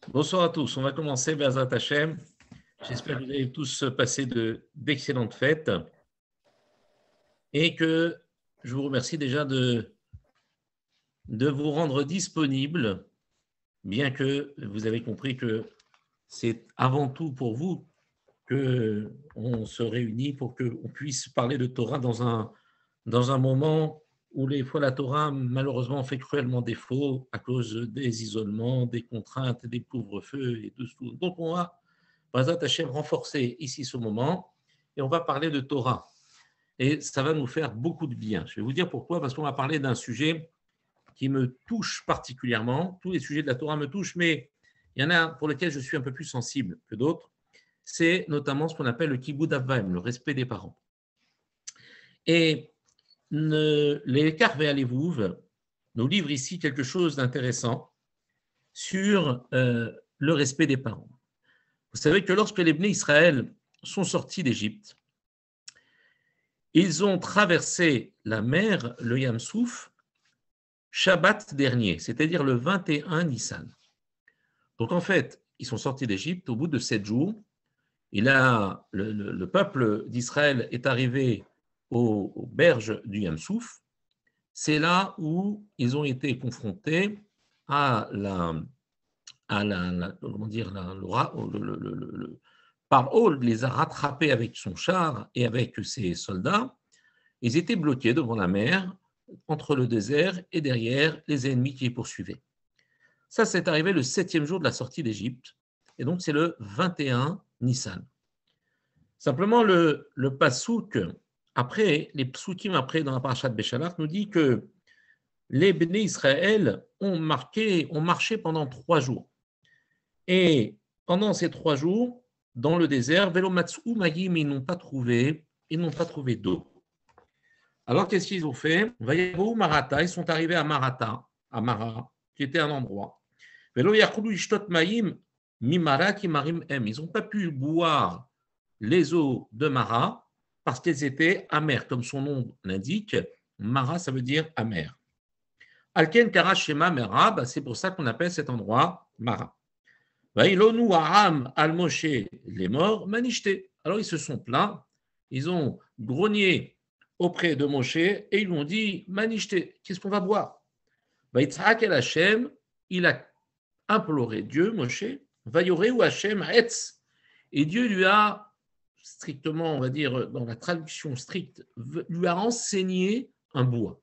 Bonsoir à tous. On va commencer Bezrat Hashem. J'espère que vous avez tous passé d'excellentes fêtes et que je vous remercie déjà de vous rendre disponible, bien que vous avez compris que c'est avant tout pour vous qu'on se réunit pour qu'on puisse parler de Torah dans un moment où les fois la Torah malheureusement fait cruellement défaut à cause des isolements, des contraintes, des couvre-feux et de tout. Donc on va Bezrat Hashem renforcer ici ce moment et on va parler de Torah. Et ça va nous faire beaucoup de bien. Je vais vous dire pourquoi, parce qu'on va parler d'un sujet qui me touche particulièrement. Tous les sujets de la Torah me touchent, mais il y en a pour lesquels je suis un peu plus sensible que d'autres. C'est notamment ce qu'on appelle le kibud avvaim, le respect des parents. Et les Karvé Alévouv nous livrent ici quelque chose d'intéressant sur le respect des parents. Vous savez que lorsque les Bnei Israël sont sortis d'Égypte, ils ont traversé la mer, le Yam Souf, Shabbat dernier, c'est-à-dire le 21 Nissan. Donc en fait, ils sont sortis d'Égypte au bout de 7 jours. Et là, le peuple d'Israël est arrivé aux berges du Yam Souf. C'est là où ils ont été confrontés à comment dire, Paro les a rattrapés avec son char et avec ses soldats. Ils étaient bloqués devant la mer, entre le désert et derrière les ennemis qui les poursuivaient. Ça, c'est arrivé le 7e jour de la sortie d'Égypte. Et donc, c'est le 21 Nissan. Simplement, le pasouk, après, les psukim après dans la parashat Béchalach, nous dit que les Béné Israël ont marché pendant 3 jours. Et pendant ces 3 jours, dans le désert, Velomatsu Magim, ils n'ont pas trouvé d'eau. Alors, qu'est-ce qu'ils ont fait? Vayavo Marata, ils sont arrivés à Marata, à Mara, qui était un endroit. Velo Yakoulou Ishtot Maïm, Mimara Kimarim M. Ils n'ont pas pu boire les eaux de Mara parce qu'elles étaient amères, comme son nom l'indique. Mara, ça veut dire amer. Alken Kara Shema Mera, c'est pour ça qu'on appelle cet endroit Mara. Vailonu Aram al Moshe, les morts, Manishte. Alors ils se sont plaints, ils ont grogné auprès de Moshe et ils lui ont dit Manishte, qu'est-ce qu'on va boire? Vaïtzak el Hashem, il a imploré Dieu, Moshe, Vayoreu Hashem Etz. Et Dieu lui a strictement, on va dire, dans la traduction stricte, lui a enseigné un bois.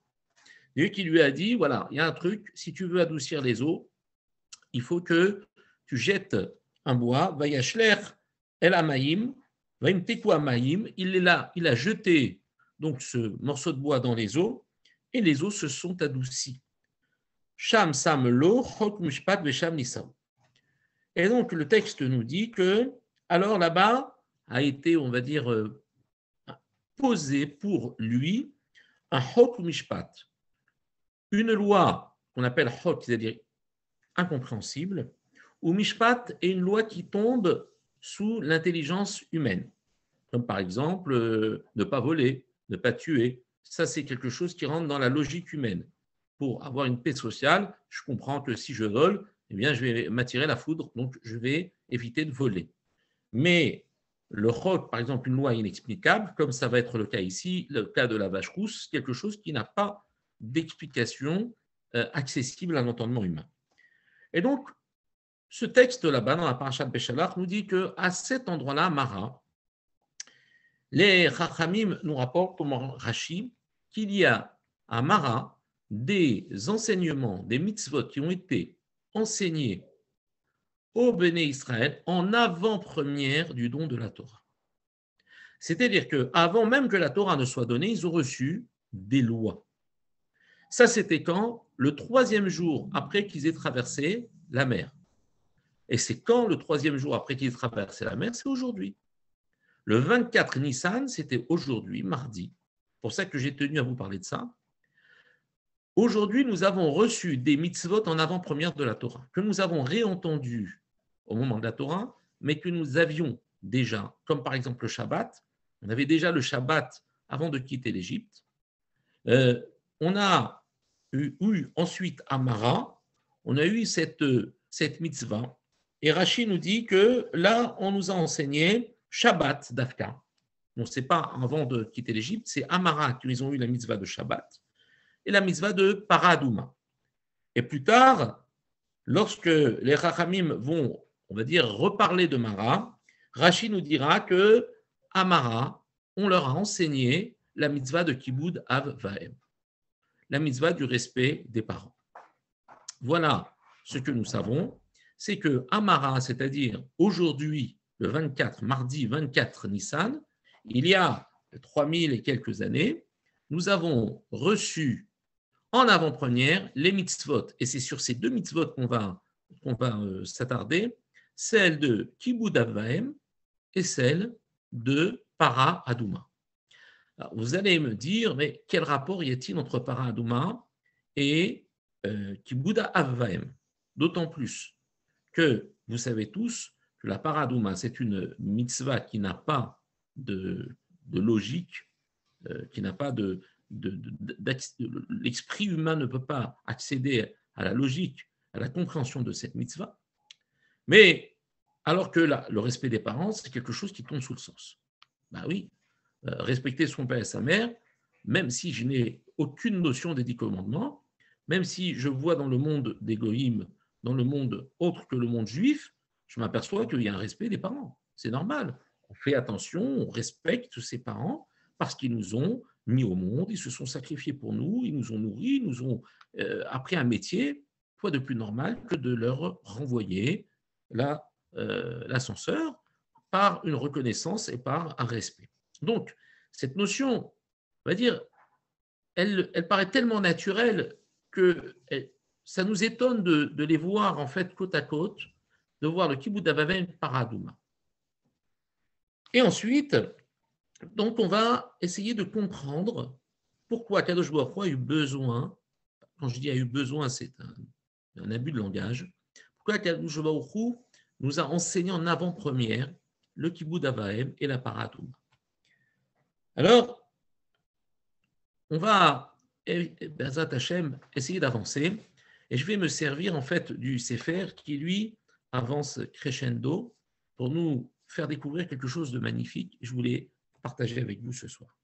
Dieu qui lui a dit, voilà, il y a un truc, si tu veux adoucir les eaux, il faut que tu jettes un bois, Vayashler el Amaïm, Vaim Teku Amaïm, il a jeté donc ce morceau de bois dans les eaux, et les eaux se sont adoucies. Sham Sam Lo, Chok Mishpat Vesham Nisam. Et donc le texte nous dit que, alors là-bas, a été, on va dire, posé pour lui un Chok Mishpat, une loi qu'on appelle Chok, c'est-à-dire incompréhensible, ou Mishpat est une loi qui tombe sous l'intelligence humaine, comme par exemple ne pas voler, ne pas tuer. Ça, c'est quelque chose qui rentre dans la logique humaine. Pour avoir une paix sociale, je comprends que si je vole, eh bien, je vais m'attirer la foudre, donc je vais éviter de voler. Mais le chok, par exemple, une loi inexplicable, comme ça va être le cas ici, le cas de la vache rousse, quelque chose qui n'a pas d'explication accessible à l'entendement humain. Et donc, ce texte là-bas, dans la parashat Béchalach, nous dit qu'à cet endroit-là, Mara, les Chachamim nous rapportent, comme Rashi, qu'il y a à Mara des enseignements, des mitzvot qui ont été enseignés au Béné Israël en avant-première du don de la Torah. C'est-à-dire qu'avant même que la Torah ne soit donnée, ils ont reçu des lois. Ça, c'était quand? Le 3e jour après qu'ils aient traversé la mer. Et c'est quand le 3e jour après qu'ils aient traversé la mer? C'est aujourd'hui. Le 24 Nissan, c'était aujourd'hui, mardi. C'est pour ça que j'ai tenu à vous parler de ça. Aujourd'hui, nous avons reçu des mitzvot en avant-première de la Torah, que nous avons réentendu au moment de la Torah, mais que nous avions déjà, comme par exemple le Shabbat. On avait déjà le Shabbat avant de quitter l'Égypte. On a eu ensuite Amara, on a eu cette mitzvah Et Rashi nous dit que là, on nous a enseigné Shabbat d'Afka. Donc, ce n'est pas avant de quitter l'Égypte, c'est Amara qu'ils ont eu la mitzvah de Shabbat et la mitzvah de Paradouma. Et plus tard, lorsque les Rachamim vont, on va dire, reparler de Mara, Rashi nous dira que à Mara, on leur a enseigné la mitzvah de Kiboud Av Vahem, la mitzvah du respect des parents. Voilà ce que nous savons, c'est que Amara, c'est-à-dire aujourd'hui, le 24, mardi 24 Nissan, il y a 3000 et quelques années, nous avons reçu en avant-première les mitzvot. Et c'est sur ces deux mitzvot qu'on va s'attarder, celle de Kiboud Av Vahem et celle de Para Adouma. Alors, vous allez me dire, mais quel rapport y a-t-il entre Para Adouma et Kiboud Av Vahem? D'autant plus que vous savez tous que la Para Adouma, c'est une mitzvah qui n'a pas de logique, qui n'a pas l'esprit humain ne peut pas accéder à la logique, à la compréhension de cette mitzvah. Mais alors que le respect des parents, c'est quelque chose qui tombe sous le sens. Ben oui, respecter son père et sa mère, même si je n'ai aucune notion des 10 commandements, même si je vois dans le monde des goïms, dans le monde autre que le monde juif, je m'aperçois qu'il y a un respect des parents. C'est normal. On fait attention, on respecte ses parents parce qu'ils nous ont mis au monde, ils se sont sacrifiés pour nous, ils nous ont nourris, ils nous ont appris un métier. Quoi de plus normal que de leur renvoyer l'ascenseur par une reconnaissance et par un respect. Donc, cette notion, on va dire, elle paraît tellement naturelle que ça nous étonne de les voir en fait côte à côte, de voir le Kiboud Av Vahem Para Adouma. Et ensuite, donc on va essayer de comprendre pourquoi Kadosh Baruch Hu a eu besoin, quand je dis a eu besoin, c'est un abus de langage, pourquoi Kadosh Baruch Hu nous a enseigné en avant-première le Kiboud Av Vahem et la Para Adouma. Alors, on va, Bezrat Hashem, essayer d'avancer, et je vais me servir en fait du Sefer qui, lui, avance crescendo pour nous faire découvrir quelque chose de magnifique. Je voulais partager avec vous ce soir.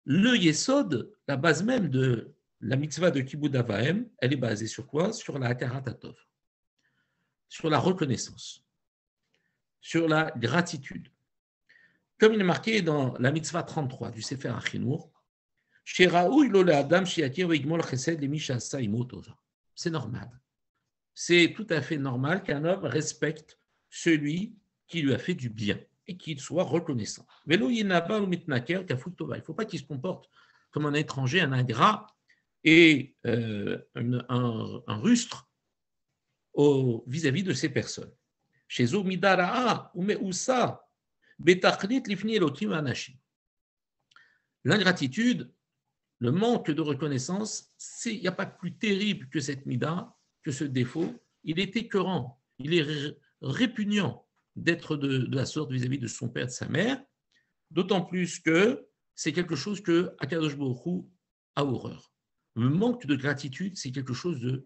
Le Yesod, la base même de la mitzvah de Kiboud Av Vahem, elle est basée sur quoi? Sur la Hakarat Hatov, sur la reconnaissance, sur la gratitude. Comme il est marqué dans la mitzvah 33 du Sefer HaChinur, c'est normal. C'est tout à fait normal qu'un homme respecte celui qui lui a fait du bien et qu'il soit reconnaissant. Il ne faut pas qu'il se comporte comme un étranger, un ingrat et un rustre vis-à-vis de ces personnes. Chez Omidara ou Meusa, l'ingratitude, le manque de reconnaissance, il n'y a pas plus terrible que cette mida, que ce défaut. Il est écœurant, il est répugnant d'être de la sorte vis-à-vis de son père et de sa mère, d'autant plus que c'est quelque chose que Akadosh Baruch Hu a horreur. Le manque de gratitude, c'est quelque chose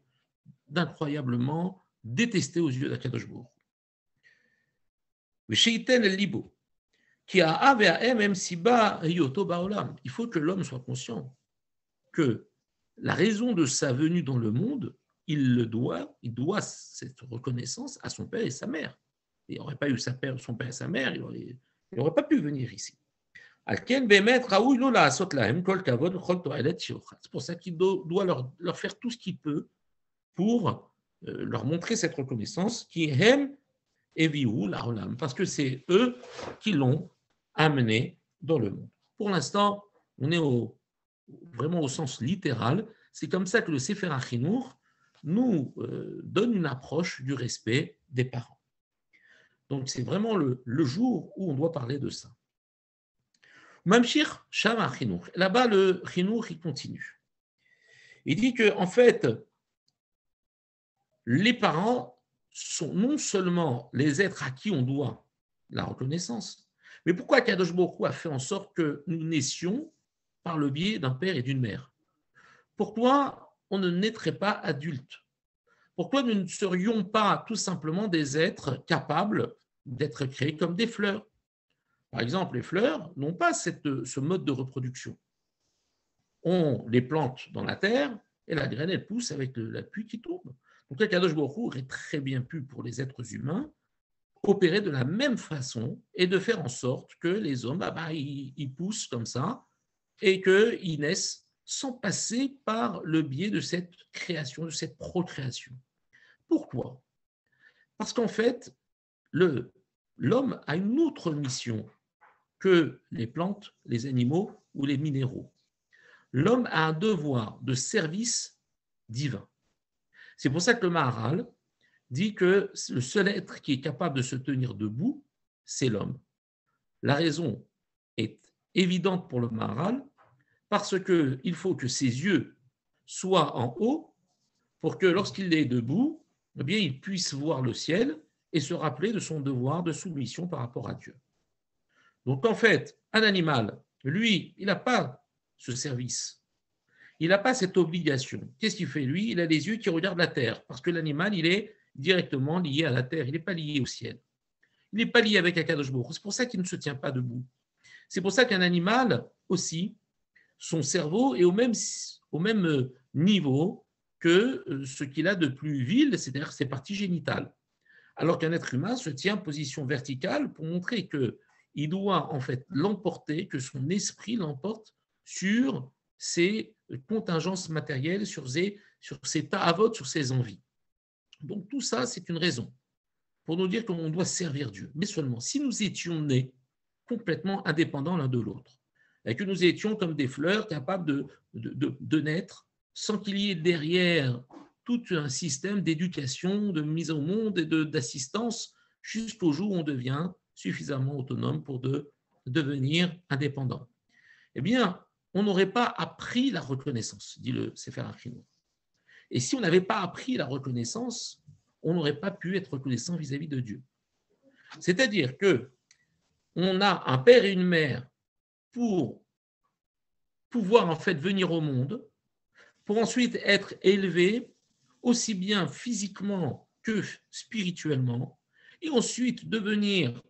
d'incroyablement détesté aux yeux d'Akadosh Baruch Hu. Sheiten el libo. Il faut que l'homme soit conscient que la raison de sa venue dans le monde, il doit cette reconnaissance à son père et sa mère. Il n'aurait pas eu son père et sa mère, il n'aurait pas pu venir ici. C'est pour ça qu'il doit leur faire tout ce qu'il peut pour leur montrer cette reconnaissance qui aime et viou, parce que c'est eux qui l'ont amené dans le monde. Pour l'instant, on est vraiment au sens littéral. C'est comme ça que le Sefer HaChinur nous donne une approche du respect des parents. Donc, c'est vraiment le jour où on doit parler de ça. Mamshir Sham HaChinur. Là-bas, le Chinur, il continue. Il dit que, en fait, les parents sont non seulement les êtres à qui on doit la reconnaissance, mais pourquoi Kadosh Baruch Hu a fait en sorte que nous naissions par le biais d'un père et d'une mère? Pourquoi on ne naîtrait pas adulte? Pourquoi nous ne serions pas tout simplement des êtres capables d'être créés comme des fleurs? Par exemple, les fleurs n'ont pas ce mode de reproduction. On les plante dans la terre et la graine, elle pousse avec la pluie qui tombe. Donc, Kadosh Baruch Hu aurait très bien pu, pour les êtres humains, opérer de la même façon et de faire en sorte que les hommes, ils poussent comme ça et qu'ils naissent sans passer par le biais de cette création, de cette procréation. Pourquoi? Parce qu'en fait, l'homme a une autre mission que les plantes, les animaux ou les minéraux. L'homme a un devoir de service divin. C'est pour ça que le Maharal dit que le seul être qui est capable de se tenir debout, c'est l'homme. La raison est évidente pour le Maharal, parce qu'il faut que ses yeux soient en haut pour que lorsqu'il est debout, eh bien, il puisse voir le ciel et se rappeler de son devoir de soumission par rapport à Dieu. Donc en fait, un animal, lui, il n'a pas ce service. Il n'a pas cette obligation. Qu'est-ce qu'il fait, lui? Il a les yeux qui regardent la terre, parce que l'animal, il est directement lié à la terre, il n'est pas lié au ciel. Il n'est pas lié avec Akadosh Baruch Hu. C'est pour ça qu'il ne se tient pas debout. C'est pour ça qu'un animal aussi, son cerveau est au même niveau que ce qu'il a de plus vil, c'est-à-dire ses parties génitales. Alors qu'un être humain se tient en position verticale pour montrer qu'il doit en fait l'emporter, que son esprit l'emporte sur ses contingences matérielles, sur ses ta'avot, sur ses envies. Donc tout ça, c'est une raison pour nous dire qu'on doit servir Dieu. Mais seulement si nous étions nés complètement indépendants l'un de l'autre, et que nous étions comme des fleurs capables de naître sans qu'il y ait derrière tout un système d'éducation, de mise au monde et d'assistance jusqu'au jour où on devient suffisamment autonome pour devenir indépendant. Eh bien, on n'aurait pas appris la reconnaissance, dit le Sefer HaChinuch. Et si on n'avait pas appris la reconnaissance, on n'aurait pas pu être reconnaissant vis-à-vis de Dieu. C'est-à-dire que on a un père et une mère pour pouvoir en fait venir au monde, pour ensuite être élevé aussi bien physiquement que spirituellement, et ensuite devenir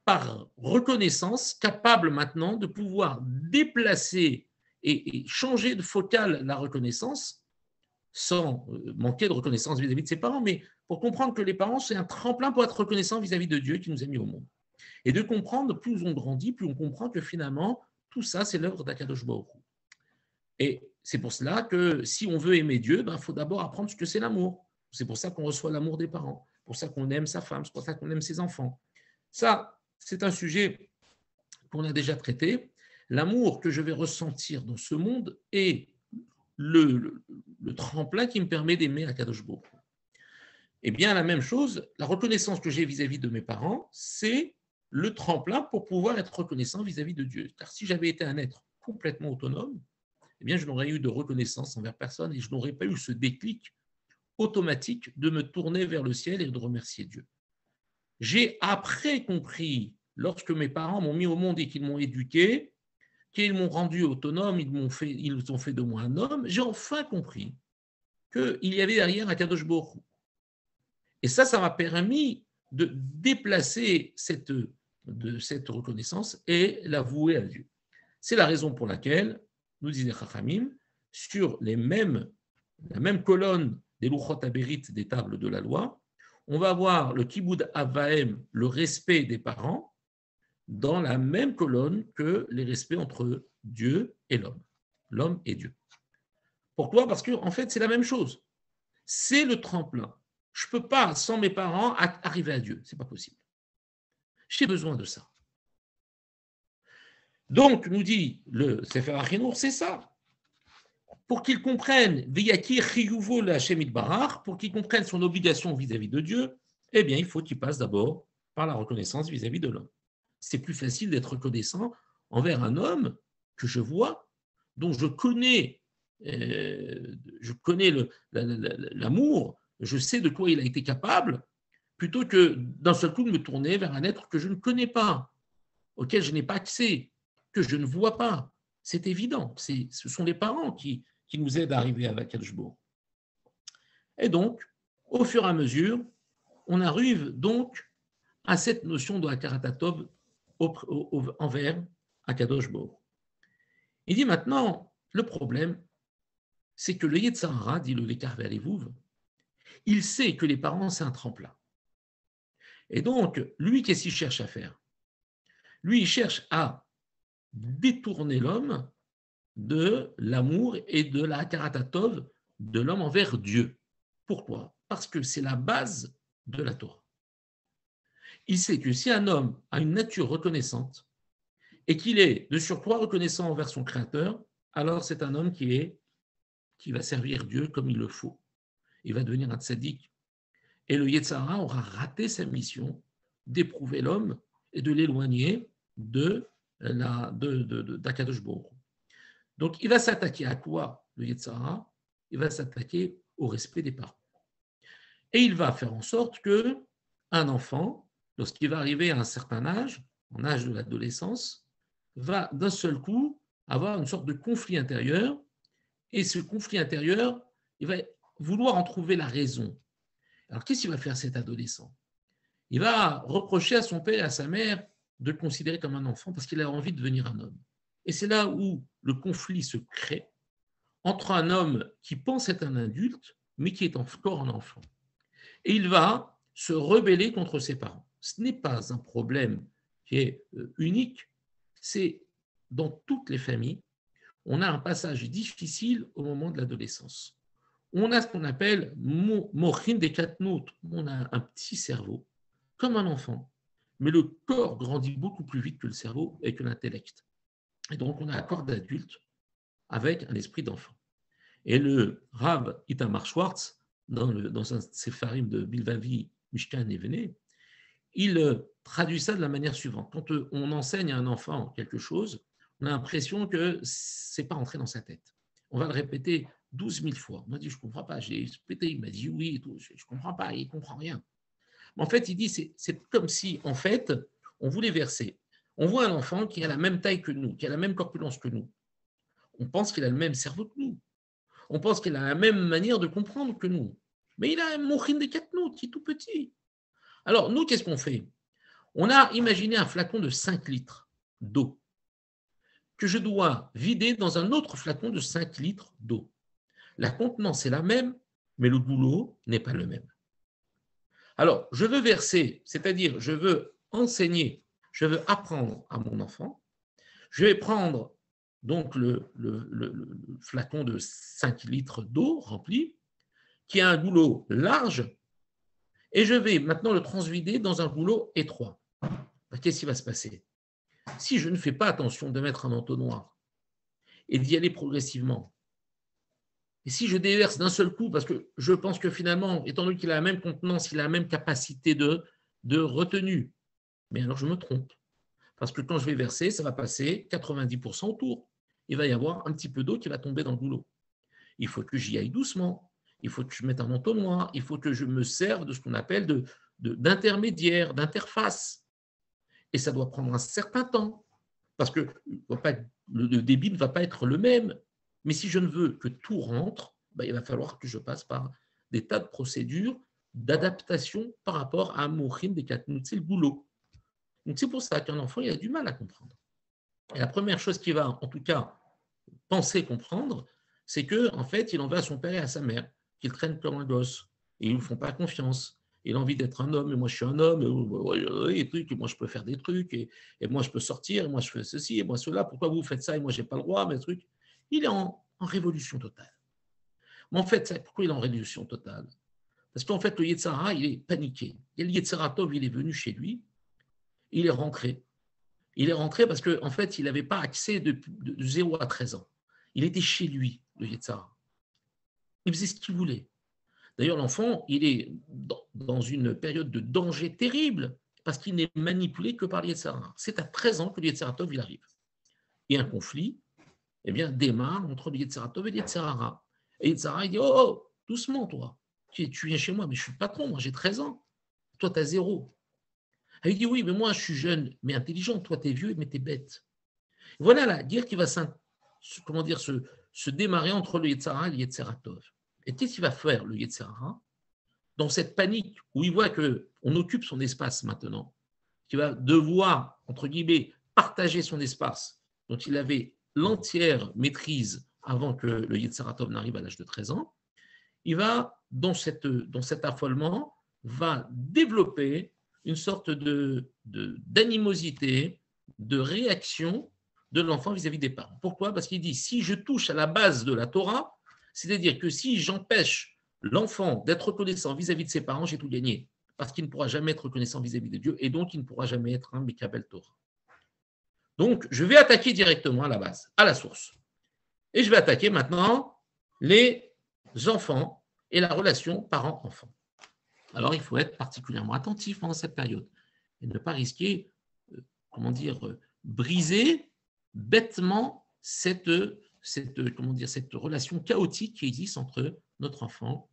par reconnaissance capable maintenant de pouvoir déplacer et changer de focale la reconnaissance sans manquer de reconnaissance vis-à-vis de ses parents, mais pour comprendre que les parents, c'est un tremplin pour être reconnaissant vis-à-vis de Dieu qui nous a mis au monde. Et de comprendre, plus on grandit, plus on comprend que finalement, tout ça, c'est l'œuvre d'Akadosh Baruch Hu. Et c'est pour cela que si on veut aimer Dieu, il faut d'abord apprendre ce que c'est l'amour. C'est pour ça qu'on reçoit l'amour des parents, c'est pour ça qu'on aime sa femme, c'est pour ça qu'on aime ses enfants. Ça, c'est un sujet qu'on a déjà traité. L'amour que je vais ressentir dans ce monde est le tremplin qui me permet d'aimer Akadosh Baruch Hu. Eh bien, la même chose, la reconnaissance que j'ai vis-à-vis de mes parents, c'est le tremplin pour pouvoir être reconnaissant vis-à-vis de Dieu. Car si j'avais été un être complètement autonome, eh bien, je n'aurais eu de reconnaissance envers personne et je n'aurais pas eu ce déclic automatique de me tourner vers le ciel et de remercier Dieu. J'ai après compris, lorsque mes parents m'ont mis au monde et qu'ils m'ont éduqué, qu'ils m'ont rendu autonome, ils ont fait de moi un homme, j'ai enfin compris qu'il y avait derrière un Kadosh Baruch Hu. Et ça m'a permis de déplacer cette reconnaissance et la vouer à Dieu. C'est la raison pour laquelle, nous disait Chachamim, sur la même colonne des Luchot Aberit, des tables de la loi, on va avoir le Kibud Avahem, le respect des parents, dans la même colonne que les respects entre Dieu et l'homme et Dieu. Pourquoi? Parce qu'en fait, c'est la même chose. C'est le tremplin. Je ne peux pas, sans mes parents, arriver à Dieu. Ce n'est pas possible. J'ai besoin de ça. Donc, nous dit le Sefer HaChinuch, c'est ça. Pour qu'ils comprennent, pour qu'ils comprennent son obligation vis-à-vis de Dieu, eh bien, il faut qu'il passe d'abord par la reconnaissance vis-à-vis de l'homme. C'est plus facile d'être reconnaissant envers un homme que je vois, dont je connais l'amour, je sais de quoi il a été capable, plutôt que d'un seul coup de me tourner vers un être que je ne connais pas, auquel je n'ai pas accès, que je ne vois pas. C'est évident, ce sont les parents qui nous aident à arriver à la Kadosh Baruch Hu. Et donc, Au fur et à mesure, on arrive donc à cette notion de Hakarat envers Akadosh Baruch. Il dit maintenant, le problème, c'est que le Yetzer Hara, dit le Lekar Verivouv, il sait que les parents, c'est un tremplin. Et donc, lui, qu'est-ce qu'il cherche à faire? Lui, il cherche à détourner l'homme de l'amour et de la Hakarat de l'homme envers Dieu. Pourquoi? Parce que c'est la base de la Torah. Il sait que si un homme a une nature reconnaissante et qu'il est de surcroît reconnaissant envers son Créateur, alors c'est un homme qui va servir Dieu comme il le faut. Il va devenir un tzaddik. Et le Yetzer Hara aura raté sa mission d'éprouver l'homme et de l'éloigner d'Akadosh Baruch. Donc, il va s'attaquer à quoi, le Yetzer Hara? Il va s'attaquer au respect des parents. Et il va faire en sorte qu'un enfant, lorsqu'il va arriver à un certain âge, en âge de l'adolescence, va d'un seul coup avoir une sorte de conflit intérieur. Et ce conflit intérieur, il va vouloir en trouver la raison. Alors, qu'est-ce qu'il va faire cet adolescent? Il va reprocher à son père et à sa mère de le considérer comme un enfant parce qu'il a envie de devenir un homme. Et c'est là où le conflit se crée entre un homme qui pense être un adulte, mais qui est encore un enfant. Et il va se rebeller contre ses parents. Ce n'est pas un problème qui est unique, c'est dans toutes les familles, on a un passage difficile au moment de l'adolescence. On a ce qu'on appelle mochin des katnout, on a un petit cerveau, comme un enfant, mais le corps grandit beaucoup plus vite que le cerveau et que l'intellect. Et donc on a un corps d'adulte avec un esprit d'enfant. Et le Rav Itamar Schwartz, dans un séfarim de Bilvavi, Mishkan et Véné, il traduit ça de la manière suivante. Quand on enseigne à un enfant quelque chose, on a l'impression que ce n'est pas entré dans sa tête. On va le répéter 12 000 fois. On m'a dit, je ne comprends pas. J'ai répété, il m'a dit oui et tout. Je ne comprends pas, il ne comprend rien. Mais en fait, il dit, c'est comme si, en fait, on voulait verser. On voit un enfant qui a la même taille que nous, qui a la même corpulence que nous. On pense qu'il a le même cerveau que nous. On pense qu'il a la même manière de comprendre que nous. Mais il a un mochin des katnout qui est tout petit. Alors, nous, qu'est-ce qu'on fait? On a imaginé un flacon de 5 litres d'eau que je dois vider dans un autre flacon de 5 litres d'eau. La contenance est la même, mais le boulot n'est pas le même. Alors, je veux verser, c'est-à-dire je veux enseigner, je veux apprendre à mon enfant. Je vais prendre donc le flacon de 5 litres d'eau rempli, qui a un goulot large, et je vais maintenant le transvider dans un goulot étroit. Qu'est-ce qui va se passer? Si je ne fais pas attention de mettre un entonnoir et d'y aller progressivement, et si je déverse d'un seul coup, parce que je pense que finalement, étant donné qu'il a la même contenance, il a la même capacité de retenue, mais alors je me trompe. Parce que quand je vais verser, ça va passer 90% autour. Il va y avoir un petit peu d'eau qui va tomber dans le goulot. Il faut que j'y aille doucement. Il faut que je mette un entonnoir. Il faut que je me serve de ce qu'on appelle d'intermédiaire, d'interface. Et ça doit prendre un certain temps. Parce que le débit ne va pas être le même. Mais si je ne veux que tout rentre, il va falloir que je passe par des tas de procédures d'adaptation par rapport à Mouchim des Katnout, c'est le boulot. Donc c'est pour ça qu'un enfant, il a du mal à comprendre. Et la première chose qu'il va, en tout cas, penser comprendre, c'est qu'en fait, il en va à son père et à sa mère, qu'ils traînent comme un gosse. Et ils ne lui font pas confiance. Il a envie d'être un homme, et moi je suis un homme, et moi je peux faire des trucs, et moi je peux sortir, et moi je fais ceci, et moi cela, pourquoi vous faites ça, et moi je n'ai pas le droit, mais trucs. Il est en révolution totale. Mais en fait, pourquoi il est en révolution totale? Parce qu'en fait, le Yetzer Hara, il est paniqué. Et le Yetzer Tov, il est venu chez lui, il est rentré. Il est rentré parce qu'en fait, il n'avait pas accès de 0 à 13 ans. Il était chez lui, le Yetzer Hara. Il faisait ce qu'il voulait. D'ailleurs, l'enfant, il est dans une période de danger terrible parce qu'il n'est manipulé que par le Yetzer Hara. C'est à 13 ans que le Yetzer Tov, il arrive. Et un conflit démarre entre le Yetzer Tov et le Yetzer Hara. Et le Yetzer Hara, il dit, oh, doucement, toi. Tu viens chez moi, mais je suis le patron, moi j'ai 13 ans. Toi, tu as 0. Il dit, oui, mais moi, je suis jeune, mais intelligent. Toi, tu es vieux, mais tu es bête. Voilà la guerre qui va se démarrer entre le Yetzer Hara et le Yetzer Tov. Et qu'est-ce qu'il va faire, le Yetzer Hara? dans cette panique où il voit qu'on occupe son espace maintenant, qu'il va devoir, entre guillemets, partager son espace dont il avait l'entière maîtrise avant que le Yetzer Tov n'arrive à l'âge de 13 ans, il va, dans cet affolement, va développer une sorte d'animosité, de réaction de l'enfant vis-à-vis des parents. Pourquoi? Parce qu'il dit, si je touche à la base de la Torah, c'est-à-dire que si j'empêche l'enfant d'être reconnaissant vis-à-vis de ses parents, j'ai tout gagné. Parce qu'il ne pourra jamais être reconnaissant vis-à-vis de Dieu, et donc il ne pourra jamais être un Mekabel Torah. Donc, je vais attaquer directement à la base, à la source. Et je vais attaquer maintenant les enfants et la relation parent-enfant. Alors, il faut être particulièrement attentif pendant cette période et ne pas risquer, briser bêtement cette relation chaotique qui existe entre notre enfant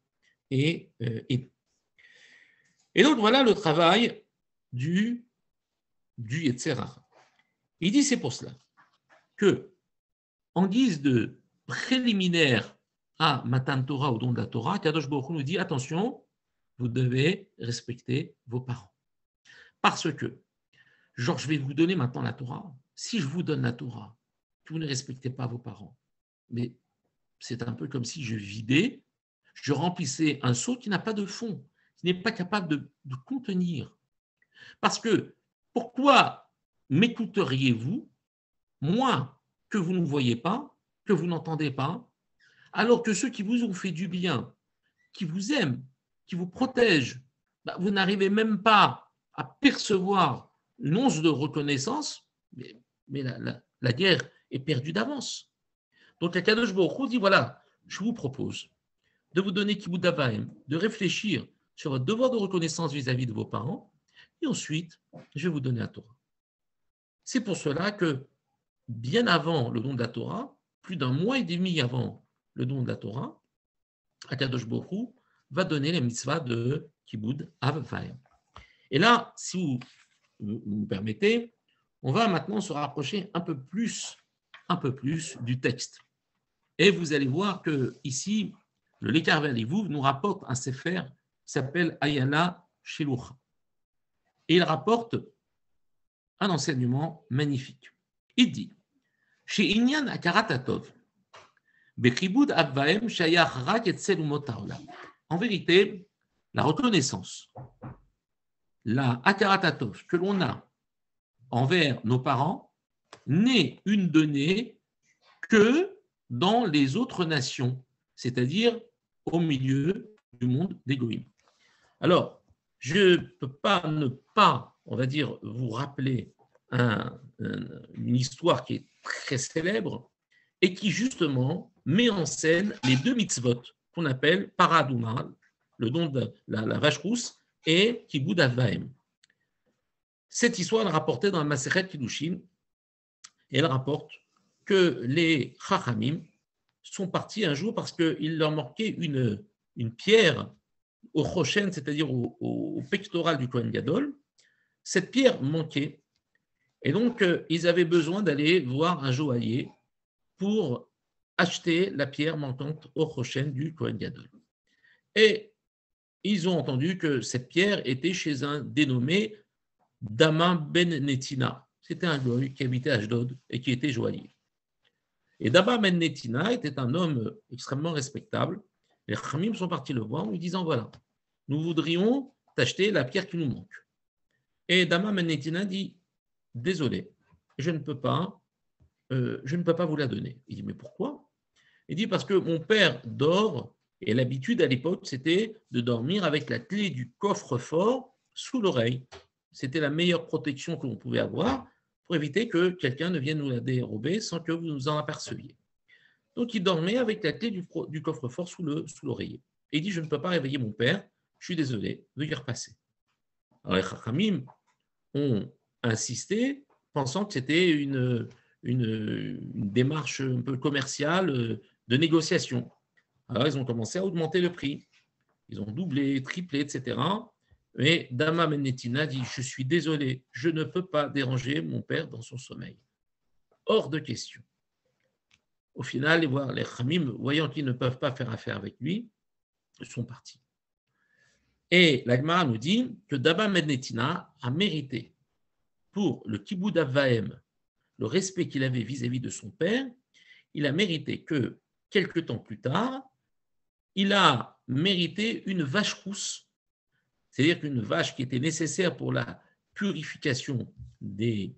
et nous. Et donc, voilà le travail du Yetzer Hara. Il dit, c'est pour cela que, en guise de préliminaire à Matan Torah, au don de la Torah, Kadosh Baruch Hu nous dit, attention, vous devez respecter vos parents. Parce que, genre, je vais vous donner maintenant la Torah. Si je vous donne la Torah, que vous ne respectez pas vos parents, mais c'est un peu comme si je vidais, je remplissais un seau qui n'a pas de fond, qui n'est pas capable de contenir. Parce que, pourquoi m'écouteriez-vous, moi, que vous ne voyez pas, que vous n'entendez pas, alors que ceux qui vous ont fait du bien, qui vous aiment, qui vous protègent, vous n'arrivez même pas à percevoir une once de reconnaissance, mais la guerre est perdue d'avance. Donc, Akadosh Baruch Hu dit, voilà, je vous propose de vous donner Kibud Avaim, de réfléchir sur votre devoir de reconnaissance vis-à-vis de vos parents, et ensuite, je vais vous donner la Torah. C'est pour cela que, bien avant le don de la Torah, plus d'un mois et demi avant le don de la Torah, Akadosh Baruch Hu va donner les mitzvahs de Kibud Avaim. Et là, si vous me permettez, on va maintenant se rapprocher un peu plus du texte. Et vous allez voir que ici, le Lekar Valivouf nous rapporte un sefer qui s'appelle Ayala Shelucha. Et il rapporte un enseignement magnifique. Il dit, chez Inyan Akarat Atov, Bechibud Avaim Shayach Rak Etzel Umot Haolam. En vérité, la reconnaissance, la Akarat Atov que l'on a envers nos parents n'est une donnée que dans les autres nations, c'est-à-dire au milieu du monde des Goïm. Alors, je ne peux pas ne pas, on va dire, vous rappeler une histoire qui est très célèbre et qui justement met en scène les deux mitzvot qu'on appelle Paradouma, le don de la vache rousse, et Kibud Avaim. Cette histoire est rapportée dans la Masechet Kiddushin et elle rapporte que les Chachamim sont partis un jour parce qu'il leur manquait une pierre au Choshen, c'est-à-dire au pectoral du Kohen Gadol. Cette pierre manquait et donc ils avaient besoin d'aller voir un joaillier pour acheter la pierre manquante au Choshen du Kohen Gadol. Et ils ont entendu que cette pierre était chez un dénommé Dama Ben Netina. C'était un goy qui habitait à Ashdod et qui était joaillier. Et Dama Ben Netina était un homme extrêmement respectable. Les Khamim sont partis le voir en lui disant, voilà, nous voudrions t'acheter la pierre qui nous manque. Et Dama Ben Netina dit, désolé, je ne peux pas vous la donner. Il dit, mais pourquoi? Il dit, parce que mon père dort, et l'habitude à l'époque, c'était de dormir avec la clé du coffre-fort sous l'oreille. C'était la meilleure protection que l'on pouvait avoir pour éviter que quelqu'un ne vienne nous la dérober sans que vous nous en aperceviez. Donc, il dormait avec la clé du coffre-fort sous l'oreiller. Et il dit, je ne peux pas réveiller mon père, je suis désolé, veuillez repasser. Alors, les Chachamim ont insisté, pensant que c'était une démarche un peu commerciale de négociation. Alors, ils ont commencé à augmenter le prix. Ils ont doublé, triplé, etc. Mais Dama Menetina dit, je suis désolé, je ne peux pas déranger mon père dans son sommeil. Hors de question. Au final, les Khamim, voyant qu'ils ne peuvent pas faire affaire avec lui, sont partis. Et la Gemara nous dit que Daba Mednetina a mérité pour le Kiboud Avahem, le respect qu'il avait vis-à-vis de son père, il a mérité que, quelque temps plus tard, il a mérité une vache rousse, c'est-à-dire qu'une vache qui était nécessaire pour la purification de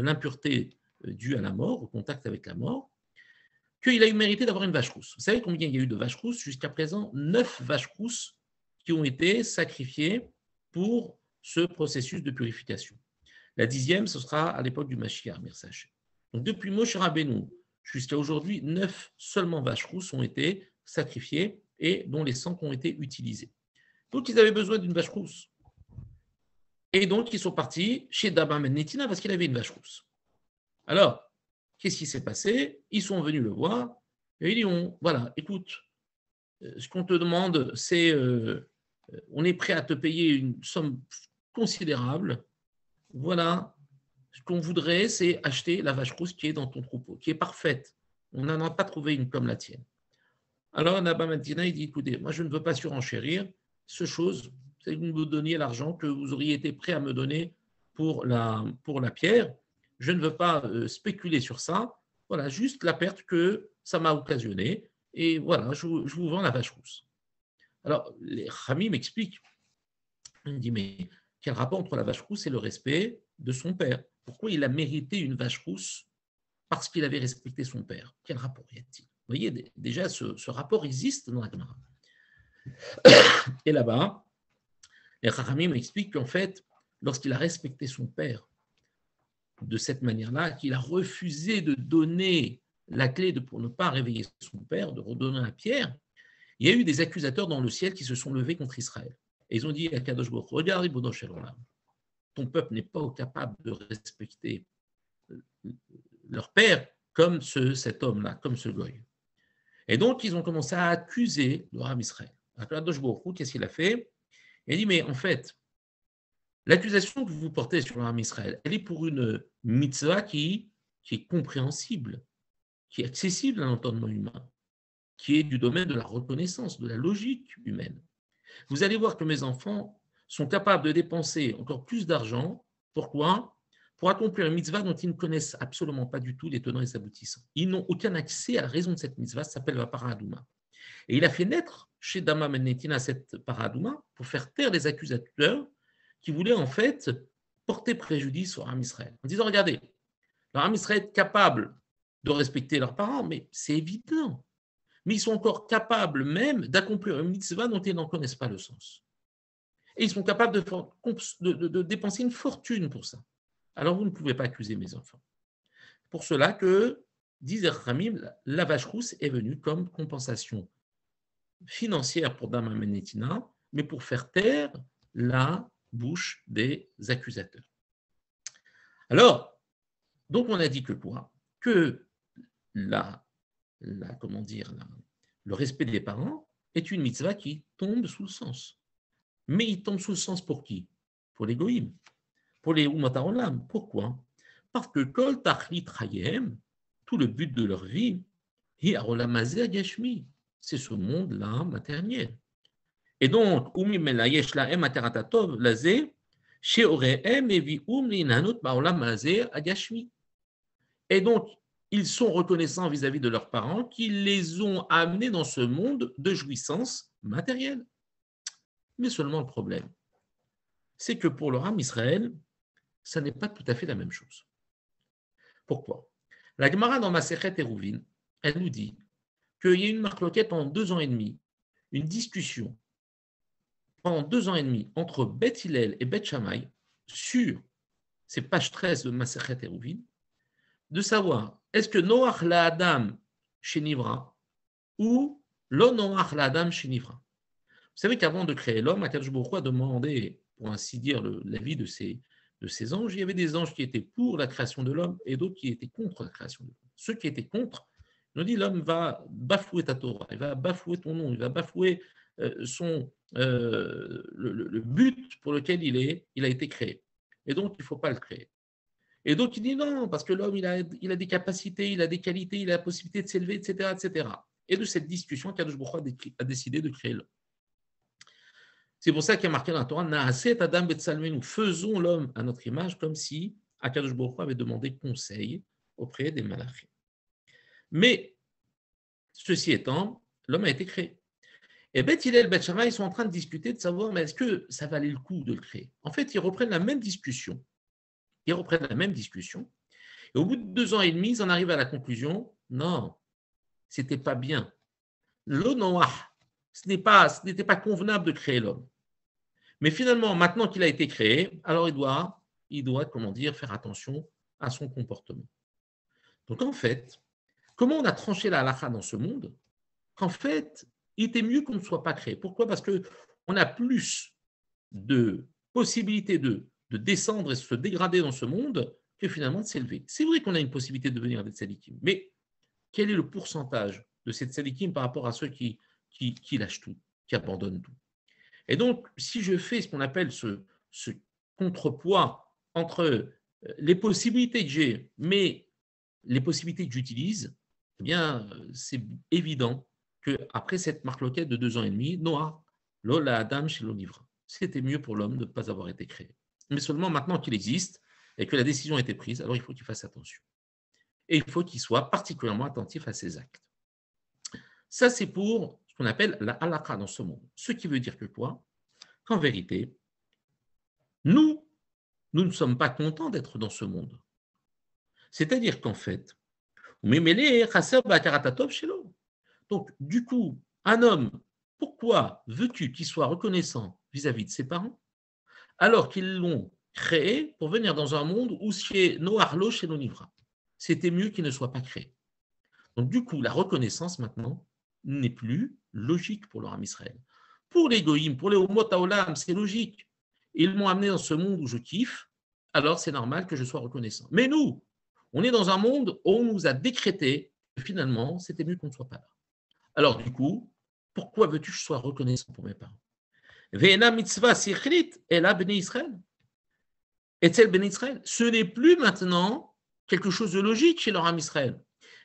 l'impureté due à la mort, au contact avec la mort, qu'il a eu mérité d'avoir une vache rousse. Vous savez combien il y a eu de vaches rousses? Jusqu'à présent, 9 vaches rousses qui ont été sacrifiées pour ce processus de purification. La 10e, ce sera à l'époque du Mashiach, Mirsach. Donc depuis Moshe Rabbeinu jusqu'à aujourd'hui, 9 seulement vaches rousses ont été sacrifiées et dont les sangs ont été utilisés. Donc ils avaient besoin d'une vache rousse. Et donc ils sont partis chez Daba Mednetina parce qu'il avait une vache rousse. Alors, qu'est-ce qui s'est passé? Ils sont venus le voir et ils disent, voilà, écoute, ce qu'on te demande, c'est, on est prêt à te payer une somme considérable. Voilà, ce qu'on voudrait, c'est acheter la vache rousse qui est dans ton troupeau, qui est parfaite. On n'en a pas trouvé une comme la tienne. Alors, Daba Mednetina, il dit, écoutez, moi, je ne veux pas surenchérir. Ce chose, c'est que vous me donniez l'argent que vous auriez été prêt à me donner pour la pierre. Je ne veux pas spéculer sur ça. Voilà, juste la perte que ça m'a occasionné. Et voilà, je vous vends la vache rousse. Alors, les Rami m'expliquent. Il dit, mais quel rapport entre la vache rousse et le respect de son père? Pourquoi il a mérité une vache rousse parce qu'il avait respecté son père? Quel rapport y a-t-il? Vous voyez, déjà, ce rapport existe dans la Gemara. Et là-bas, les Rami m'expliquent qu'en fait, lorsqu'il a respecté son père de cette manière-là, qu'il a refusé de donner la clé pour ne pas réveiller son père, de redonner la pierre, il y a eu des accusateurs dans le ciel qui se sont levés contre Israël. Et ils ont dit à Kadosh Baruch Hu, regarde, ton peuple n'est pas capable de respecter leur père comme cet homme-là, comme ce goy. Et donc, ils ont commencé à accuser le Ram Israël. Kadosh Baruch Hu, qu'est-ce qu'il a fait? Il a dit, mais en fait, l'accusation que vous portez sur le Ram Israël, elle est pour une mitzvah qui est compréhensible, qui est accessible à l'entendement humain, qui est du domaine de la reconnaissance, de la logique humaine. Vous allez voir que mes enfants sont capables de dépenser encore plus d'argent. Pourquoi? Pour accomplir une mitzvah dont ils ne connaissent absolument pas du tout les tenants et les aboutissants. Ils n'ont aucun accès à la raison de cette mitzvah, ça s'appelle la paradouma. Et il a fait naître chez Dama Mednetina cette paradouma pour faire taire les accusateurs qui voulaient en fait porter préjudice au Ram Israël. En disant, regardez, le Ram Israël est capable de respecter leurs parents, mais c'est évident. Mais ils sont encore capables même d'accomplir une mitzvah dont ils n'en connaissent pas le sens. Et ils sont capables de dépenser une fortune pour ça. Alors vous ne pouvez pas accuser mes enfants. Pour cela que, disent Ramim, la vache rousse est venue comme compensation financière pour Dama Mednetina, mais pour faire taire la bouche des accusateurs. Alors, donc on a dit que quoi? Que le respect des parents est une mitzvah qui tombe sous le sens. Mais il tombe sous le sens pour qui? Pour les goïms, pour les Umatarolam. Pourquoi? Parce que Kol Tachlit Chayem, tout le but de leur vie, c'est ce monde-là matériel. Et donc, et donc, ils sont reconnaissants vis-à-vis de leurs parents qui les ont amenés dans ce monde de jouissance matérielle. Mais seulement le problème, c'est que pour le Ram Israël, ça n'est pas tout à fait la même chose. Pourquoi? La Gemara dans Masechet Eruvin, elle nous dit qu'il y a une marloquette en 2 ans et demi, une discussion pendant 2 ans et demi entre Beth Hillel et Beth Shammai sur ces pages 13 de Masechet Eruvin, de savoir est-ce que Noach la Adam chez Nivra ou lo Noach la Adam chez Nivra. Vous savez qu'avant de créer l'homme, Akadosh Baruch Hu a demandé, pour ainsi dire, l'avis de ces anges. Il y avait des anges qui étaient pour la création de l'homme et d'autres qui étaient contre la création de l'homme. Ceux qui étaient contre, ils ont dit l'homme va bafouer ta Torah, il va bafouer ton nom, il va bafouer le but pour lequel il a été créé. Et donc, il ne faut pas le créer. Et donc, il dit non, parce que l'homme, il a des capacités, il a des qualités, il a la possibilité de s'élever, etc., etc. Et de cette discussion, Akadosh Baruch Hu a décidé de créer l'homme. C'est pour ça qu'il y a marqué dans la Torah, Na'aset Adam Betsalmenu, faisons l'homme à notre image, comme si Akadosh Baruch Hu avait demandé conseil auprès des malachim. Mais, ceci étant, l'homme a été créé. Et Beth Hillel et Beth Shammai, ils sont en train de discuter, de savoir, mais est-ce que ça valait le coup de le créer? En fait, ils reprennent la même discussion. Et au bout de 2 ans et demi, ils en arrivent à la conclusion, non, c'était pas bien. Le Noah, ce n'était pas convenable de créer l'homme. Mais finalement, maintenant qu'il a été créé, alors il doit, comment dire, faire attention à son comportement. Donc en fait, comment on a tranché la halakha dans ce monde? Qu'en fait, il était mieux qu'on ne soit pas créé. Pourquoi? Parce qu'on a plus de possibilités de descendre et de se dégrader dans ce monde que finalement de s'élever. C'est vrai qu'on a une possibilité de devenir des tzadikim, mais quel est le pourcentage de ces tzadikim par rapport à ceux qui lâchent tout, qui abandonnent tout? Et donc, si je fais ce qu'on appelle ce contrepoids entre les possibilités que j'ai, mais les possibilités que j'utilise, eh bien, c'est évident qu'après cette marque-loquette de 2 ans et demi, Noah, Lola Adam chez l'Olivra, c'était mieux pour l'homme de ne pas avoir été créé. Mais seulement maintenant qu'il existe et que la décision a été prise, alors il faut qu'il fasse attention. Et il faut qu'il soit particulièrement attentif à ses actes. Ça, c'est pour ce qu'on appelle la halakha dans ce monde. Ce qui veut dire que quoi? Qu'en vérité, nous ne sommes pas contents d'être dans ce monde. C'est-à-dire qu'en fait, donc, du coup, un homme, pourquoi veux-tu qu'il soit reconnaissant vis-à-vis de ses parents alors qu'ils l'ont créé pour venir dans un monde où chez Noarlo, chez l'Onivra, c'était mieux qu'il ne soit pas créé. Donc, du coup, la reconnaissance maintenant n'est plus logique pour le Ham Israël. Pour les goïms, pour les homot haolam, c'est logique. Ils m'ont amené dans ce monde où je kiffe, alors c'est normal que je sois reconnaissant. Mais nous, on est dans un monde où on nous a décrété que finalement, c'était mieux qu'on ne soit pas là. Alors du coup, pourquoi veux-tu que je sois reconnaissant pour mes parents? Ve'ena mitzvah sichrit ela bnei Israël. Etzel bnei Israël. Ce n'est plus maintenant quelque chose de logique chez leur Ham Israël.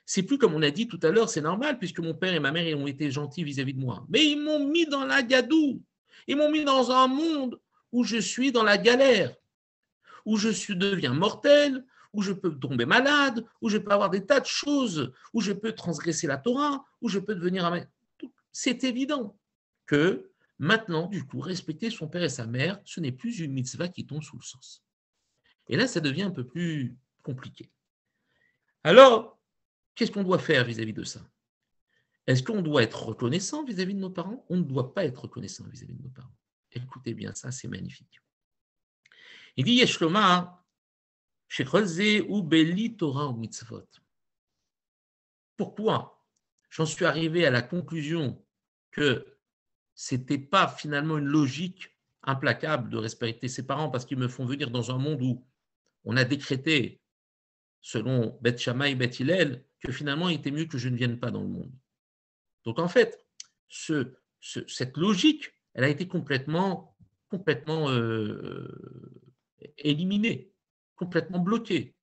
C'est plus comme on a dit tout à l'heure, c'est normal, puisque mon père et ma mère ils ont été gentils vis-à-vis de moi. Mais ils m'ont mis dans la gadoue. Ils m'ont mis dans un monde où je suis dans la galère, où deviens mortel, où je peux tomber malade, où je peux avoir des tas de choses, où je peux transgresser la Torah, où je peux devenir un... C'est évident que maintenant, du coup, respecter son père et sa mère, ce n'est plus une mitzvah qui tombe sous le sens. Et là, ça devient un peu plus compliqué. Alors, qu'est-ce qu'on doit faire vis-à-vis de ça? Est-ce qu'on doit être reconnaissant vis-à-vis de nos parents? On ne doit pas être reconnaissant vis-à-vis de nos parents. Écoutez bien, ça, c'est magnifique. Il dit, Yeshloma, Shecholze ou Beli Torah ou Mitzvot. Pourquoi j'en suis arrivé à la conclusion que ce n'était pas finalement une logique implacable de respecter ses parents parce qu'ils me font venir dans un monde où on a décrété, selon Beth Shammai et Beth Hillel, que finalement il était mieux que je ne vienne pas dans le monde. Donc en fait, cette logique, elle a été complètement éliminée, complètement bloquée.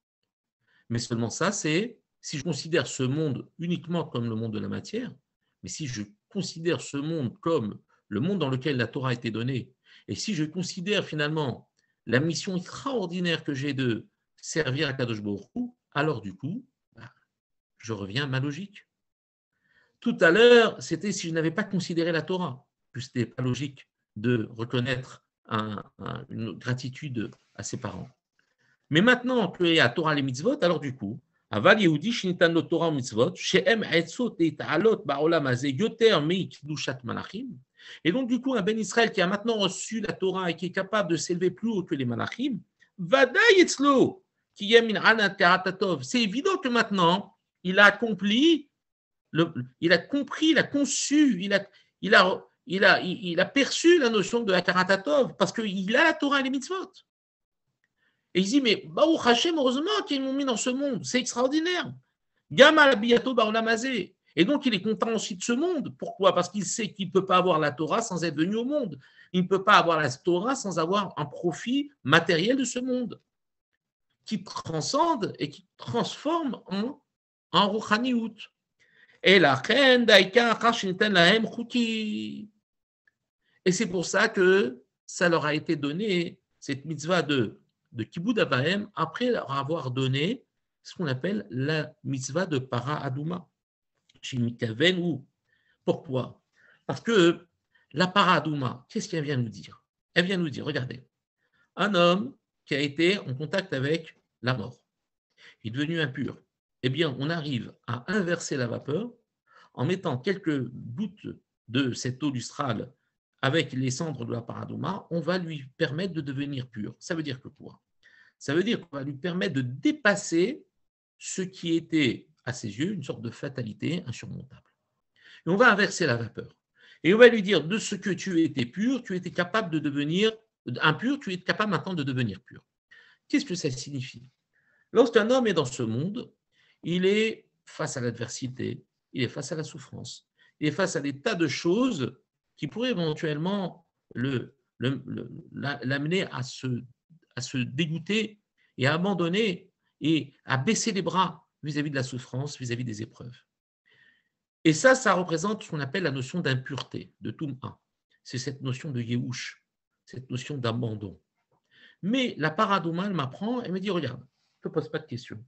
Mais seulement ça, c'est si je considère ce monde uniquement comme le monde de la matière, mais si je considère ce monde comme le monde dans lequel la Torah a été donnée, et si je considère finalement la mission extraordinaire que j'ai de servir à Kadosh Baruch Hu, alors du coup, je reviens à ma logique. Tout à l'heure, c'était si je n'avais pas considéré la Torah, que ce n'était pas logique de reconnaître une gratitude à ses parents. Mais maintenant qu'il y a Torah et mitzvot, alors du coup, Aval Yehudi shinitan lo Torah mitzvot, she'em etzot le'ita'alot ba'olam hazeh yoter me'ikdushat malachim. Et donc du coup, un Ben Israël qui a maintenant reçu la Torah et qui est capable de s'élever plus haut que les malachim, vadaï etzlo ki yem min ana teratatov. C'est évident que maintenant, il a accompli, il a compris, il a conçu, il a perçu la notion de la teratatov parce qu'il a la Torah et les mitzvot. Et il dit, mais Baruch Hashem, heureusement qu'ils m'ont mis dans ce monde, c'est extraordinaire. Gamal biyato ba'olam hazeh. Et donc il est content aussi de ce monde. Pourquoi? Parce qu'il sait qu'il ne peut pas avoir la Torah sans être venu au monde. Il ne peut pas avoir la Torah sans avoir un profit matériel de ce monde, qui transcende et qui transforme en Rouchaniout. Et la reine d'Aïka, Et c'est pour ça que ça leur a été donné, cette mitzvah de Kibbout Avahem, après leur avoir donné ce qu'on appelle la mitzvah de Para Adouma, chez Mikaven. Ou pourquoi? Parce que la Para Adouma, qu'est-ce qu'elle vient nous dire? Elle vient nous dire, regardez, un homme qui a été en contact avec la mort, il est devenu impur. Eh bien, on arrive à inverser la vapeur en mettant quelques gouttes de cette eau lustrale avec les cendres de la paradouma, on va lui permettre de devenir pur. Ça veut dire que quoi? Ça veut dire qu'on va lui permettre de dépasser ce qui était, à ses yeux, une sorte de fatalité insurmontable. Et on va inverser la vapeur. Et on va lui dire, de ce que tu étais pur, tu étais capable de devenir impur, tu es capable maintenant de devenir pur. Qu'est-ce que ça signifie? Lorsqu'un homme est dans ce monde, il est face à l'adversité, il est face à la souffrance, il est face à des tas de choses qui pourraient éventuellement l'amener à se dégoûter et à abandonner et à baisser les bras vis-à-vis de la souffrance, vis-à-vis des épreuves. Et ça représente ce qu'on appelle la notion d'impureté, de Toum'a. C'est cette notion de Yehush, cette notion d'abandon. Mais la paradouma, elle m'apprend, elle me dit, regarde, ne te pose pas de questions.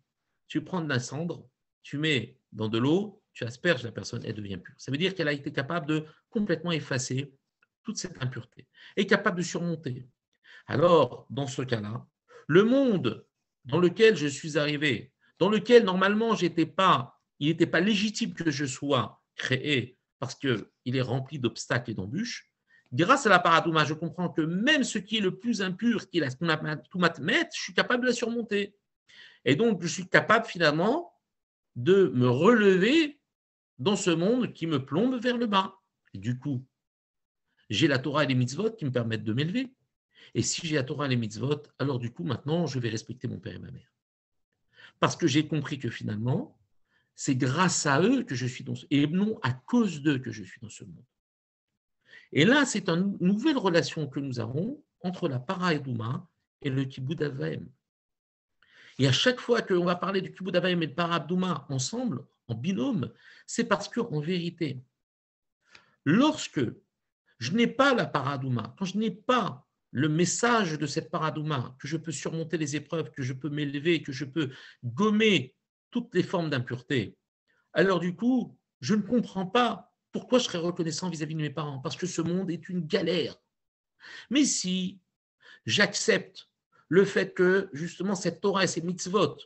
Tu prends de la cendre, tu mets dans de l'eau, tu asperges la personne, elle devient pure. Ça veut dire qu'elle a été capable de complètement effacer toute cette impureté, est capable de surmonter. Alors, dans ce cas-là, le monde dans lequel je suis arrivé, dans lequel normalement il n'était pas légitime que je sois créé parce qu'il est rempli d'obstacles et d'embûches, grâce à la paradouma, je comprends que même ce qui est le plus impur, qui est ce qu'on appelle tout matmet, je suis capable de la surmonter. Et donc, je suis capable finalement de me relever dans ce monde qui me plombe vers le bas. Et du coup, j'ai la Torah et les mitzvot qui me permettent de m'élever. Et si j'ai la Torah et les mitzvot, alors du coup, maintenant, je vais respecter mon père et ma mère. Parce que j'ai compris que finalement, c'est grâce à eux que je suis dans ce monde, et non à cause d'eux que je suis dans ce monde. Et là, c'est une nouvelle relation que nous avons entre la para Edouma et le Kibbout Avahem. Et à chaque fois qu'on va parler du Kibbout Avahem et de para Edouma ensemble, en binôme, c'est parce qu'en vérité, lorsque je n'ai pas la para Edouma, quand je n'ai pas le message de cette para Edouma, que je peux surmonter les épreuves, que je peux m'élever, que je peux gommer toutes les formes d'impureté, alors du coup, je ne comprends pas pourquoi je serais reconnaissant vis-à-vis de mes parents, parce que ce monde est une galère. Mais si j'accepte le fait que justement cette Torah et ces mitzvot,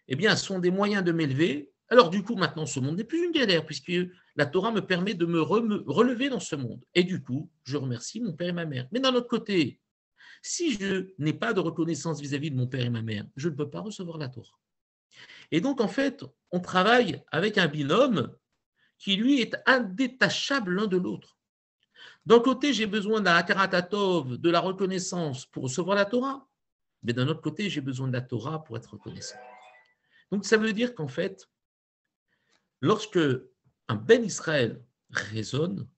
eh bien, sont des moyens de m'élever, alors du coup, maintenant, ce monde n'est plus une galère, puisque la Torah me permet de me relever dans ce monde. Et du coup, je remercie mon père et ma mère. Mais d'un autre côté, si je n'ai pas de reconnaissance vis-à-vis de mon père et ma mère, je ne peux pas recevoir la Torah. Et donc, en fait, on travaille avec un binôme qui, lui, est indétachable l'un de l'autre. D'un côté, j'ai besoin d'un Hakaratatov, de la reconnaissance pour recevoir la Torah, mais d'un autre côté, j'ai besoin de la Torah pour être reconnaissant. Donc, ça veut dire qu'en fait, lorsque un Ben Israël raisonne,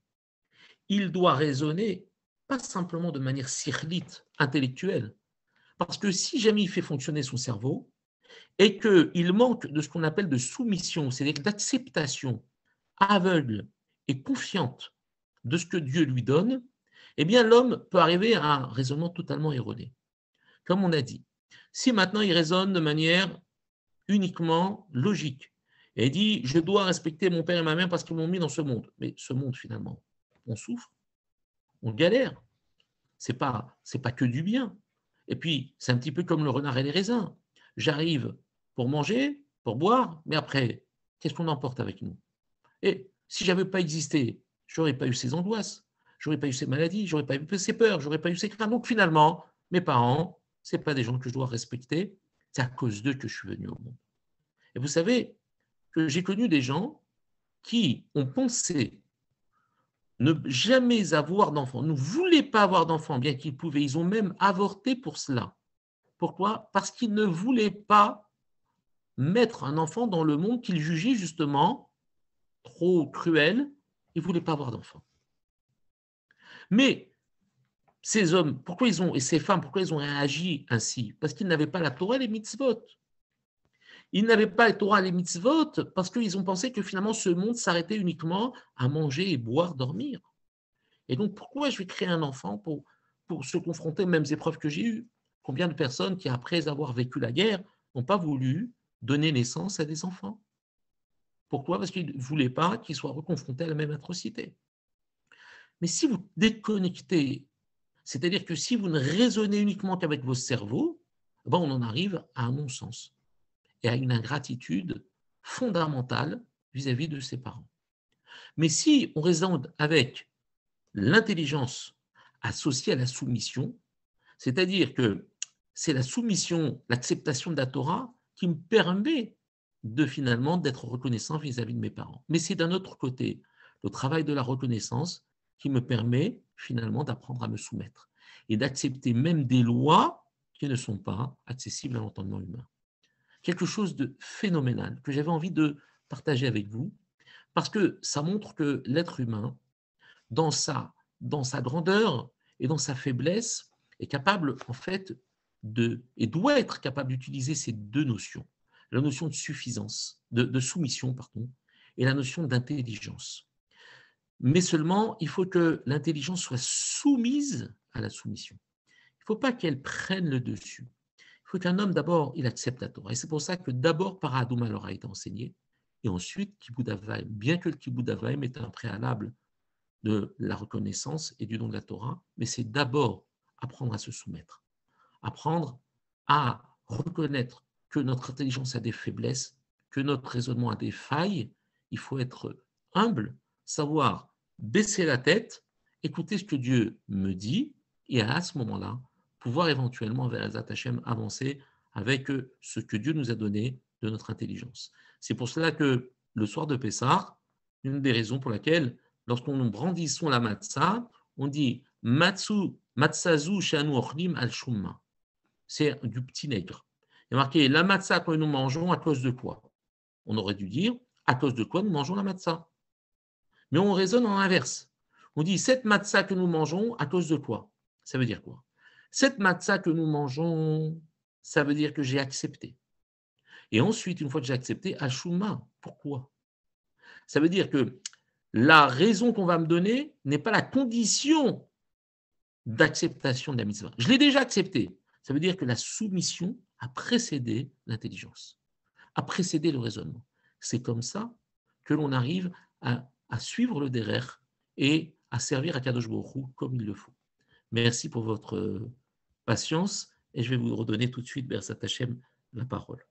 il doit raisonner pas simplement de manière sirlite, intellectuelle, parce que si jamais il fait fonctionner son cerveau et qu'il manque de ce qu'on appelle de soumission, c'est-à-dire d'acceptation aveugle et confiante de ce que Dieu lui donne, eh bien l'homme peut arriver à un raisonnement totalement erroné. Comme on a dit, si maintenant il raisonne de manière uniquement logique et dit je dois respecter mon père et ma mère parce qu'ils m'ont mis dans ce monde, mais ce monde finalement, on souffre, on galère, c'est pas que du bien. Et puis c'est un petit peu comme le renard et les raisins. J'arrive pour manger, pour boire, mais après, qu'est-ce qu'on emporte avec nous? Et si je n'avais pas existé, je n'aurais pas eu ces angoisses, je n'aurais pas eu ces maladies, je n'aurais pas eu ces peurs, je n'aurais pas eu ces craintes. Donc finalement, mes parents, ce n'est pas des gens que je dois respecter, c'est à cause d'eux que je suis venu au monde. Et vous savez que j'ai connu des gens qui ont pensé ne jamais avoir d'enfants, ne voulaient pas avoir d'enfants, bien qu'ils pouvaient, ils ont même avorté pour cela. Pourquoi? Parce qu'ils ne voulaient pas mettre un enfant dans le monde qu'ils jugeaient justement trop cruel, ils ne voulaient pas avoir d'enfants. Mais ces hommes, pourquoi ils ont, et ces femmes, pourquoi ils ont réagi ainsi? Parce qu'ils n'avaient pas la Torah et les mitzvot. Ils n'avaient pas la Torah et les mitzvot parce qu'ils ont pensé que finalement ce monde s'arrêtait uniquement à manger et boire, dormir. Et donc, pourquoi je vais créer un enfant pour se confronter aux mêmes épreuves que j'ai eues? Combien de personnes qui, après avoir vécu la guerre, n'ont pas voulu donner naissance à des enfants? Pourquoi? Parce qu'ils ne voulaient pas qu'ils soient reconfrontés à la même atrocité. Mais si vous déconnectez, c'est-à-dire que si vous ne raisonnez uniquement qu'avec vos cerveaux, ben on en arrive à un non-sens et à une ingratitude fondamentale vis-à-vis de ses parents. Mais si on raisonne avec l'intelligence associée à la soumission, c'est-à-dire que c'est la soumission, l'acceptation de la Torah qui me permet de finalement d'être reconnaissant vis-à-vis de mes parents. Mais c'est d'un autre côté le travail de la reconnaissance qui me permet finalement d'apprendre à me soumettre et d'accepter même des lois qui ne sont pas accessibles à l'entendement humain. Quelque chose de phénoménal que j'avais envie de partager avec vous parce que ça montre que l'être humain, dans sa grandeur et dans sa faiblesse, est capable, en fait, et doit être capable d'utiliser ces deux notions. La notion de suffisance, de soumission, pardon, et la notion d'intelligence. Mais seulement, il faut que l'intelligence soit soumise à la soumission. Il ne faut pas qu'elle prenne le dessus. Il faut qu'un homme, d'abord, il accepte la Torah. Et c'est pour ça que d'abord, Paradouma leur a été enseigné, et ensuite, Kibbout Avvaïm. Bien que le Kibbout Avvaïm est un préalable de la reconnaissance et du don de la Torah, mais c'est d'abord apprendre à se soumettre, apprendre à reconnaître que notre intelligence a des faiblesses, que notre raisonnement a des failles. Il faut être humble, savoir baisser la tête, écouter ce que Dieu me dit, et à ce moment-là, pouvoir éventuellement vers les Hashem avancer avec ce que Dieu nous a donné de notre intelligence. C'est pour cela que le soir de Pessah, une des raisons pour laquelle lorsqu'on brandissons la matzah, on dit matzazu shanu ochlim al shumma. C'est du petit nègre. Il y a marqué la matzah que nous mangeons à cause de quoi? On aurait dû dire à cause de quoi nous mangeons la matzah. Mais on raisonne en inverse. On dit cette matzah que nous mangeons à cause de quoi? Ça veut dire quoi? Cette matzah que nous mangeons, ça veut dire que j'ai accepté. Et ensuite, une fois que j'ai accepté, Ashuma, pourquoi? Ça veut dire que la raison qu'on va me donner n'est pas la condition d'acceptation de la mitzvah. Je l'ai déjà accepté. Ça veut dire que la soumission a précédé l'intelligence, a précédé le raisonnement. C'est comme ça que l'on arrive à suivre le derer et à servir à Kadosh Baruch Hu comme il le faut. Merci pour votre patience et je vais vous redonner tout de suite, Bersat Hashem, la parole.